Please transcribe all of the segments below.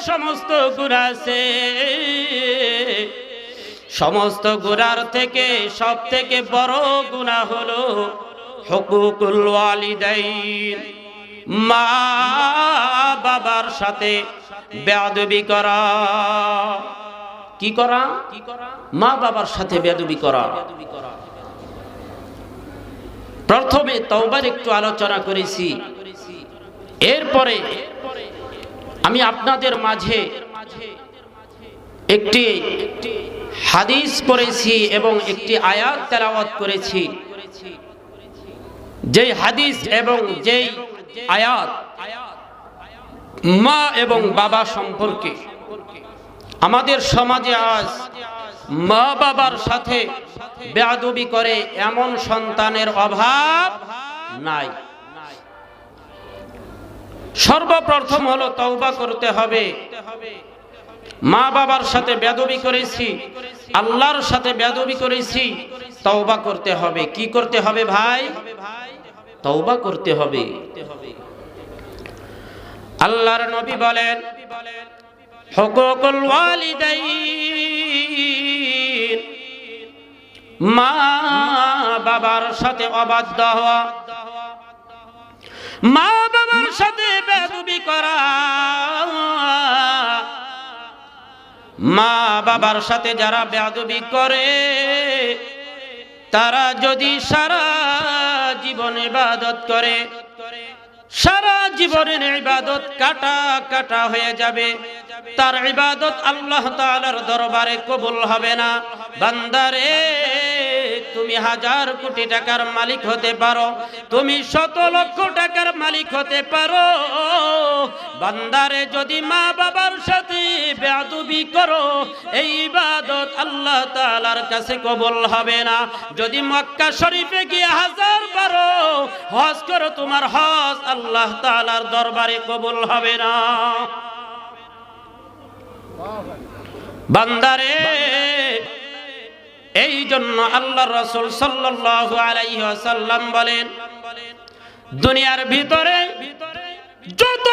সমস্ত গুনাহ আছে, সমস্ত গুনার থেকে সব থেকে বড় গুনাহ হলো হুকুকুল ওয়ালিদাইন, মা বাবার সাথে বেয়াদবি করা। কি করা? মা বাবার সাথে বেয়াদবি করা। প্রথমে তওবার একটু আলোচনা করেছি, এরপরে আমি আপনাদের মাঝে একটি হাদিস পড়েছি এবং একটি আয়াত তেলাওয়াত করেছি। যেই হাদিস এবং যেই আয়াত মা এবং বাবা সম্পর্কে, আমাদের সমাজে আজ মা বাবার সাথে বেয়াদবি করে এমন সন্তানের অভাব নাই। সর্বপ্রথম হলো তওবা করতে হবে। মা বাবার সাথে বেয়াদবি করেছি, আল্লাহর সাথে বেয়াদবি করেছি, তওবা করতে হবে। কি করতে হবে ভাই? তওবা করতে হবে। আল্লাহর নবী বলেন, হুকুকুল ওয়ালিদাইন, মা বাবার সাথে অবাধ্য হওয়া, মা বাবার সাথে বেয়াদবি করা, মা বাবার সাথে যারা বেয়াদবি করে তারা যদি সারা জীবন ইবাদত করে, সারা জীবনের ইবাদত কাটা কাটা হয়ে যাবে, তার ইবাদত আল্লাহ তাআলার দরবারে কবুল হবে না। বান্দারে, তুমি 1000 কোটি টাকার মালিক হতে পারো, তুমি 100 লক্ষ টাকার মালিক হতে পারো, বান্দারে যদি মা বাবার সাথে বেয়াদবি করো, এই ইবাদত আল্লাহ তাআলার কাছে কবুল হবে না। যদি মক্কা শরীফে গিয়ে 1000 বারো হজ করো, তোমার হজ আল্লাহ তাআলার দরবারে কবুল হবে না। বান্দারে, এই জন্য আল্লাহর রাসূল সাল্লাল্লাহু আলাইহি ওয়াসাল্লাম বলেন, দুনিয়ার ভিতরে যত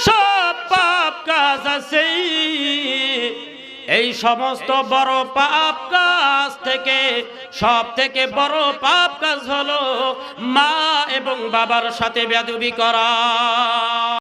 সব পাপ কাজ আছে, এই সমস্ত বড় পাপ কাজ থেকে সব থেকে বড় পাপ কাজ হলো মা এবং বাবার সাথে বেয়াদবি করা।